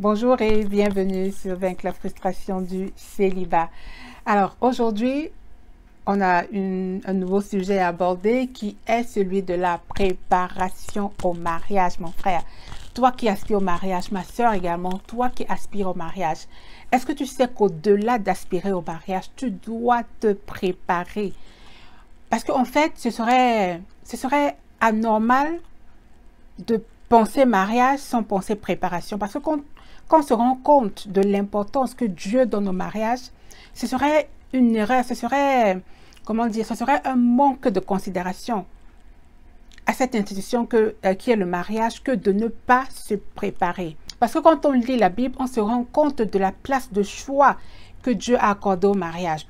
Bonjour et bienvenue sur Vaincre la frustration du célibat. Alors aujourd'hui, on a un nouveau sujet à aborder qui est celui de la préparation au mariage, mon frère. Toi qui aspires au mariage, ma soeur également, toi qui aspires au mariage, est-ce que tu sais qu'au-delà d'aspirer au mariage, tu dois te préparer? Parce qu'en fait, ce serait anormal de penser mariage sans penser préparation. Parce que quand on se rend compte de l'importance que Dieu donne au mariage, ce serait une erreur, ce serait, comment dire, ce serait un manque de considération à cette institution qui est le mariage que de ne pas se préparer. Parce que quand on lit la Bible, on se rend compte de la place de choix que Dieu a accordée au mariage.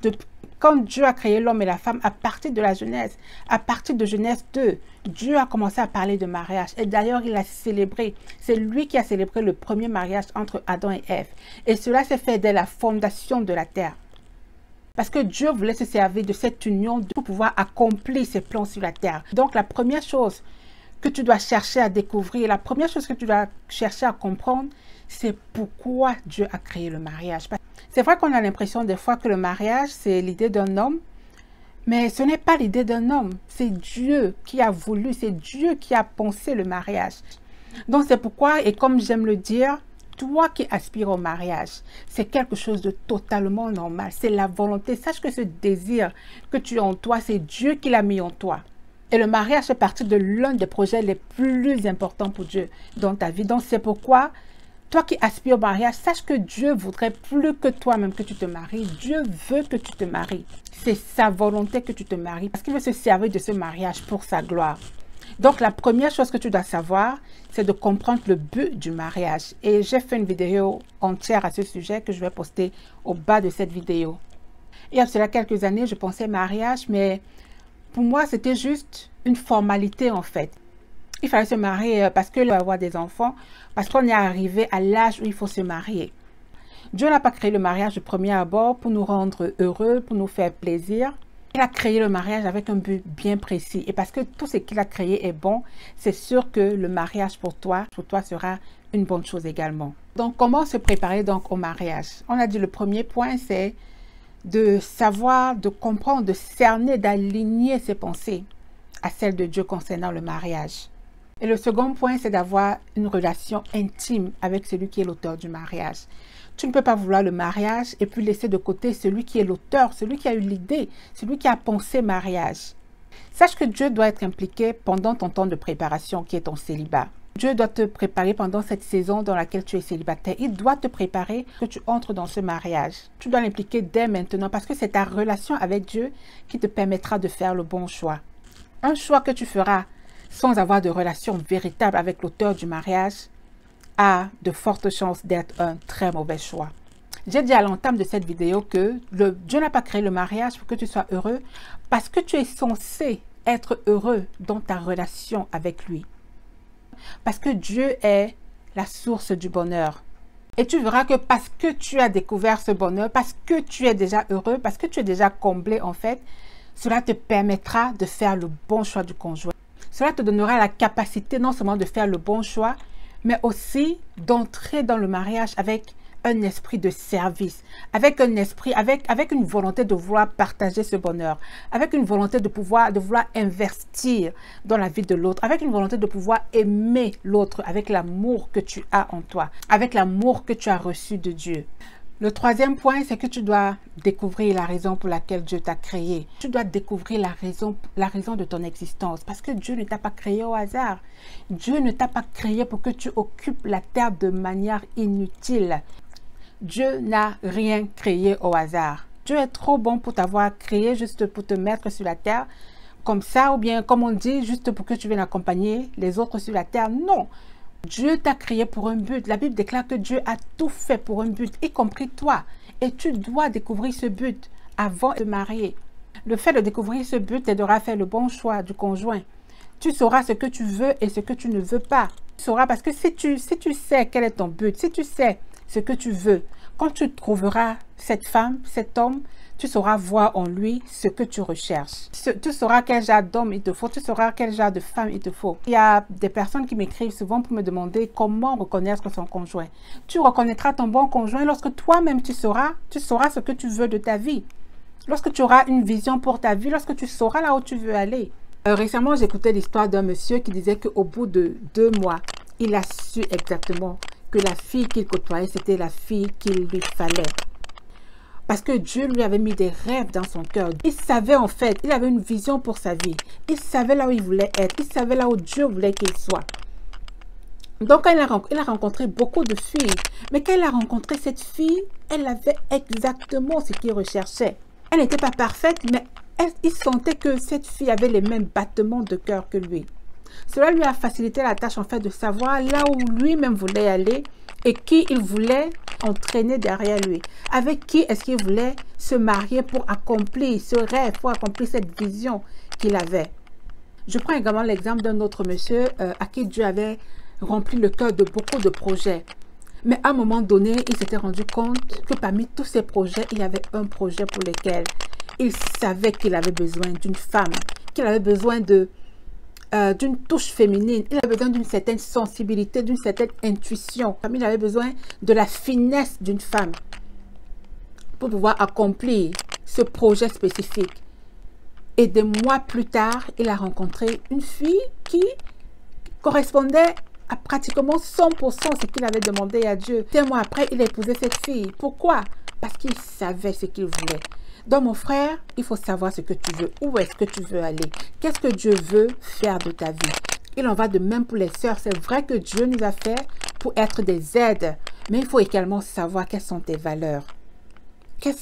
Quand Dieu a créé l'homme et la femme, à partir de la Genèse, à partir de Genèse 2, Dieu a commencé à parler de mariage. Et d'ailleurs, il a célébré, c'est lui qui a célébré le premier mariage entre Adam et Ève. Et cela s'est fait dès la fondation de la terre. Parce que Dieu voulait se servir de cette union pour pouvoir accomplir ses plans sur la terre. Donc, la première chose que tu dois chercher à découvrir, la première chose que tu dois chercher à comprendre, c'est pourquoi Dieu a créé le mariage. C'est vrai qu'on a l'impression des fois que le mariage, c'est l'idée d'un homme, mais ce n'est pas l'idée d'un homme. C'est Dieu qui a voulu, c'est Dieu qui a pensé le mariage. Donc c'est pourquoi, et comme j'aime le dire, toi qui aspires au mariage, c'est quelque chose de totalement normal. C'est la volonté. Sache que ce désir que tu as en toi, c'est Dieu qui l'a mis en toi. Et le mariage fait partie de l'un des projets les plus importants pour Dieu dans ta vie. Donc c'est pourquoi, toi qui aspires au mariage, sache que Dieu voudrait plus que toi-même que tu te maries. Dieu veut que tu te maries. C'est sa volonté que tu te maries parce qu'il veut se servir de ce mariage pour sa gloire. Donc, la première chose que tu dois savoir, c'est de comprendre le but du mariage. Et j'ai fait une vidéo entière à ce sujet que je vais poster au bas de cette vidéo. Il y a cela quelques années, je pensais mariage, mais pour moi, c'était juste une formalité en fait. Il fallait se marier parce qu'il faut avoir des enfants, parce qu'on est arrivé à l'âge où il faut se marier. Dieu n'a pas créé le mariage de premier abord pour nous rendre heureux, pour nous faire plaisir. Il a créé le mariage avec un but bien précis. Et parce que tout ce qu'il a créé est bon, c'est sûr que le mariage pour toi sera une bonne chose également. Donc, comment se préparer donc au mariage? On a dit le premier point, c'est de savoir, de comprendre, de cerner, d'aligner ses pensées à celles de Dieu concernant le mariage. Et le second point, c'est d'avoir une relation intime avec celui qui est l'auteur du mariage. Tu ne peux pas vouloir le mariage et puis laisser de côté celui qui est l'auteur, celui qui a eu l'idée, celui qui a pensé mariage. Sache que Dieu doit être impliqué pendant ton temps de préparation qui est ton célibat. Dieu doit te préparer pendant cette saison dans laquelle tu es célibataire. Il doit te préparer que tu entres dans ce mariage. Tu dois l'impliquer dès maintenant parce que c'est ta relation avec Dieu qui te permettra de faire le bon choix. Un choix que tu feras sans avoir de relation véritable avec l'auteur du mariage, a de fortes chances d'être un très mauvais choix. J'ai dit à l'entame de cette vidéo que Dieu n'a pas créé le mariage pour que tu sois heureux, parce que tu es censé être heureux dans ta relation avec lui. Parce que Dieu est la source du bonheur. Et tu verras que parce que tu as découvert ce bonheur, parce que tu es déjà heureux, parce que tu es déjà comblé en fait, cela te permettra de faire le bon choix du conjoint. Cela te donnera la capacité non seulement de faire le bon choix, mais aussi d'entrer dans le mariage avec un esprit de service, avec un esprit, avec une volonté de vouloir partager ce bonheur, avec une volonté de vouloir investir dans la vie de l'autre, avec une volonté de pouvoir aimer l'autre avec l'amour que tu as en toi, avec l'amour que tu as reçu de Dieu. Le troisième point, c'est que tu dois découvrir la raison pour laquelle Dieu t'a créé. Tu dois découvrir la raison de ton existence. Parce que Dieu ne t'a pas créé au hasard. Dieu ne t'a pas créé pour que tu occupes la terre de manière inutile. Dieu n'a rien créé au hasard. Dieu est trop bon pour t'avoir créé juste pour te mettre sur la terre comme ça, ou bien comme on dit, juste pour que tu viennes accompagner les autres sur la terre. Non. Dieu t'a créé pour un but. La Bible déclare que Dieu a tout fait pour un but, y compris toi. Et tu dois découvrir ce but avant de te marier. Le fait de découvrir ce but t'aidera à faire le bon choix du conjoint. Tu sauras ce que tu veux et ce que tu ne veux pas. Tu sauras parce que si tu sais quel est ton but, si tu sais ce que tu veux, Quand tu trouveras cette femme, cet homme, tu sauras voir en lui ce que tu recherches. Tu sauras quel genre d'homme il te faut, tu sauras quel genre de femme il te faut. Il y a des personnes qui m'écrivent souvent pour me demander comment reconnaître son conjoint. Tu reconnaîtras ton bon conjoint lorsque toi-même tu sauras ce que tu veux de ta vie. Lorsque tu auras une vision pour ta vie, lorsque tu sauras là où tu veux aller. Récemment, j'écoutais l'histoire d'un monsieur qui disait qu'au bout de 2 mois, il a su exactement que la fille qu'il côtoyait, c'était la fille qu'il lui fallait. Parce que Dieu lui avait mis des rêves dans son cœur. Il savait en fait, il avait une vision pour sa vie. Il savait là où il voulait être. Il savait là où Dieu voulait qu'il soit. Donc, il a rencontré beaucoup de filles. Mais quand il a rencontré cette fille, elle avait exactement ce qu'il recherchait. Elle n'était pas parfaite, mais il sentait que cette fille avait les mêmes battements de cœur que lui. Cela lui a facilité la tâche en fait de savoir là où lui-même voulait aller et qui il voulait entraîner derrière lui. Avec qui est-ce qu'il voulait se marier pour accomplir ce rêve, pour accomplir cette vision qu'il avait. Je prends également l'exemple d'un autre monsieur à qui Dieu avait rempli le cœur de beaucoup de projets. Mais à un moment donné, il s'était rendu compte que parmi tous ces projets, il y avait un projet pour lequel il savait qu'il avait besoin d'une femme, qu'il avait besoin d'une touche féminine, il avait besoin d'une certaine sensibilité, d'une certaine intuition. Il avait besoin de la finesse d'une femme pour pouvoir accomplir ce projet spécifique. Et des mois plus tard, il a rencontré une fille qui correspondait à pratiquement 100% ce qu'il avait demandé à Dieu. 2 mois après, il a épousé cette fille. Pourquoi? Parce qu'il savait ce qu'il voulait. Donc, mon frère, il faut savoir ce que tu veux. Où est-ce que tu veux aller? Qu'est-ce que Dieu veut faire de ta vie? Il en va de même pour les sœurs. C'est vrai que Dieu nous a fait pour être des aides. Mais il faut également savoir quelles sont tes valeurs.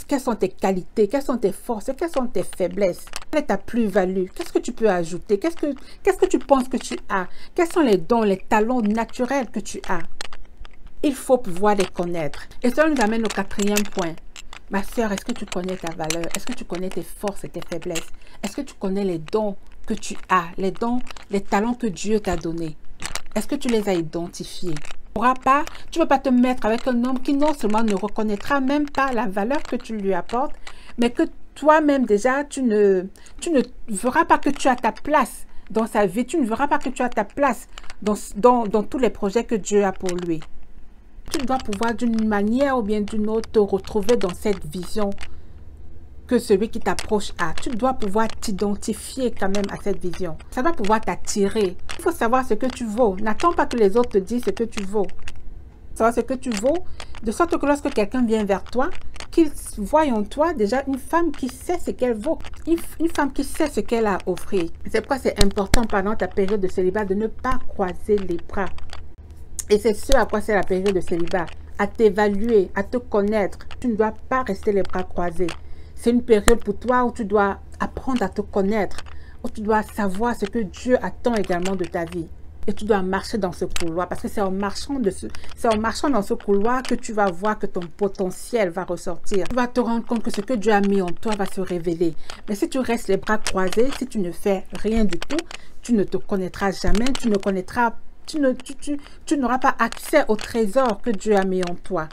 Quelles sont tes qualités? Quelles sont tes forces? Quelles sont tes faiblesses? Quelle est ta plus-value? Qu'est-ce que tu peux ajouter? Qu'est-ce que tu penses que tu as? Quels sont les dons, les talents naturels que tu as? Il faut pouvoir les connaître. Et cela nous amène au 4e point. Ma sœur, est-ce que tu connais ta valeur? Est-ce que tu connais tes forces et tes faiblesses? Est-ce que tu connais les dons que tu as? Les dons, les talents que Dieu t'a donnés? Est-ce que tu les as identifiés? Tu ne peux pas te mettre avec un homme qui non seulement ne reconnaîtra même pas la valeur que tu lui apportes, mais que toi-même déjà, tu ne verras pas que tu as ta place dans sa vie. Tu ne verras pas que tu as ta place dans tous les projets que Dieu a pour lui. Tu dois pouvoir d'une manière ou bien d'une autre te retrouver dans cette vision que celui qui t'approche a. Tu dois pouvoir t'identifier quand même à cette vision. Ça doit pouvoir t'attirer. Il faut savoir ce que tu vaux. N'attends pas que les autres te disent ce que tu vaux. Savoir ce que tu vaux, de sorte que lorsque quelqu'un vient vers toi, qu'il voie en toi déjà une femme qui sait ce qu'elle vaut. Une femme qui sait ce qu'elle a à offrir. C'est pourquoi c'est important pendant ta période de célibat de ne pas croiser les bras. Et c'est ce à quoi c'est la période de célibat. À t'évaluer, à te connaître. Tu ne dois pas rester les bras croisés. C'est une période pour toi où tu dois apprendre à te connaître. Où tu dois savoir ce que Dieu attend également de ta vie. Et tu dois marcher dans ce couloir. Parce que c'est en marchant dans ce couloir que tu vas voir que ton potentiel va ressortir. Tu vas te rendre compte que ce que Dieu a mis en toi va se révéler. Mais si tu restes les bras croisés, si tu ne fais rien du tout, tu ne te connaîtras jamais. Tu n'auras pas accès au trésor que Dieu a mis en toi.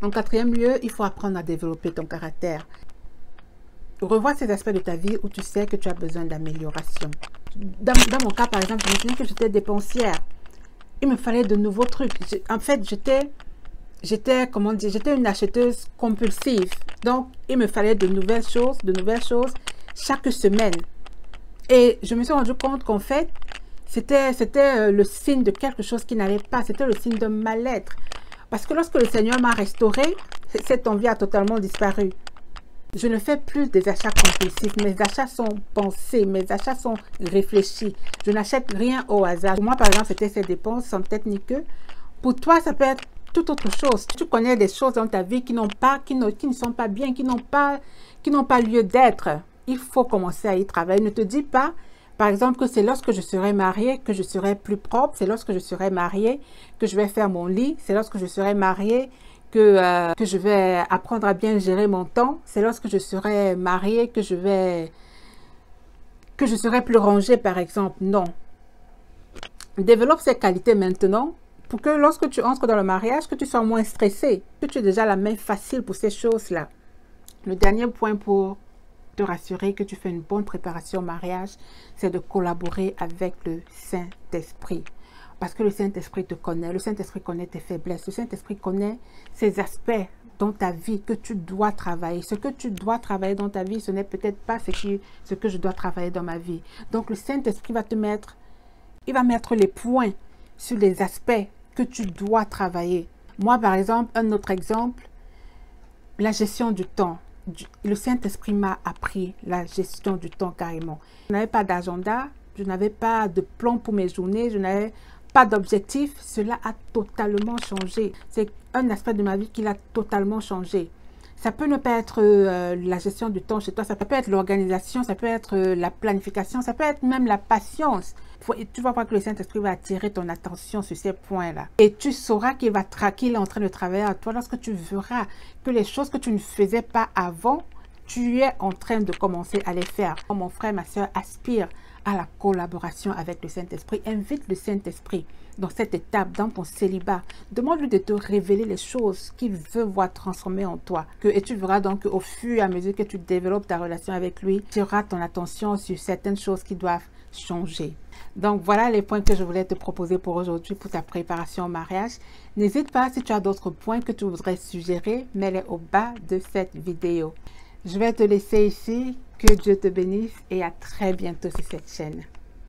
En 4e lieu, il faut apprendre à développer ton caractère. Revois ces aspects de ta vie où tu sais que tu as besoin d'amélioration. Dans mon cas, par exemple, je me souviens que j'étais dépensière. Il me fallait de nouveaux trucs. En fait, j'étais une acheteuse compulsive. Donc, il me fallait de nouvelles choses chaque semaine. Et je me suis rendu compte qu'en fait, c'était le signe de quelque chose qui n'allait pas. C'était le signe de mal-être. Parce que lorsque le Seigneur m'a restauré, cette envie a totalement disparu. Je ne fais plus des achats compulsifs. Mes achats sont pensés, mes achats sont réfléchis. Je n'achète rien au hasard. Pour moi, par exemple, c'était ces dépenses sans tête ni queue. Pour toi, ça peut être toute autre chose. Tu connais des choses dans ta vie qui ne sont pas bien, qui n'ont pas lieu d'être. Il faut commencer à y travailler. Ne te dis pas, par exemple, que c'est lorsque je serai mariée que je serai plus propre. C'est lorsque je serai mariée que je vais faire mon lit. C'est lorsque je serai mariée que je vais apprendre à bien gérer mon temps. C'est lorsque je serai mariée que je serai plus rangée, par exemple. Non. Développe ces qualités maintenant pour que lorsque tu entres dans le mariage, que tu sois moins stressé, que tu aies déjà la main facile pour ces choses-là. Le dernier point pour te rassurer que tu fais une bonne préparation au mariage, c'est de collaborer avec le Saint-Esprit. Parce que le Saint-Esprit te connaît, le Saint-Esprit connaît tes faiblesses, le Saint-Esprit connaît ces aspects dans ta vie que tu dois travailler. Ce que tu dois travailler dans ta vie, ce n'est peut-être pas ce que je dois travailler dans ma vie. Donc le Saint-Esprit va te mettre, il va mettre les points sur les aspects que tu dois travailler. Moi, par exemple, un autre exemple, la gestion du temps. Le Saint-Esprit m'a appris la gestion du temps carrément. Je n'avais pas d'agenda, je n'avais pas de plan pour mes journées, je n'avais pas d'objectif. Cela a totalement changé. C'est un aspect de ma vie qui a totalement changé. Ça peut ne pas être la gestion du temps chez toi, ça peut être l'organisation, ça peut être la planification, ça peut être même la patience. Tu vas voir que le Saint-Esprit va attirer ton attention sur ces points-là. Et tu sauras qu'il va qu'il est en train de travailler à toi lorsque tu verras que les choses que tu ne faisais pas avant, tu es en train de commencer à les faire. Mon frère, ma soeur, aspire à la collaboration avec le Saint-Esprit. Invite le Saint-Esprit dans cette étape, dans ton célibat. Demande-lui de te révéler les choses qu'il veut voir transformer en toi. Et tu verras donc qu'au fur et à mesure que tu développes ta relation avec lui, tu auras ton attention sur certaines choses qui doivent changer. Donc voilà les points que je voulais te proposer pour aujourd'hui pour ta préparation au mariage. N'hésite pas, si tu as d'autres points que tu voudrais suggérer, mets-les au bas de cette vidéo. Je vais te laisser ici. Que Dieu te bénisse et à très bientôt sur cette chaîne.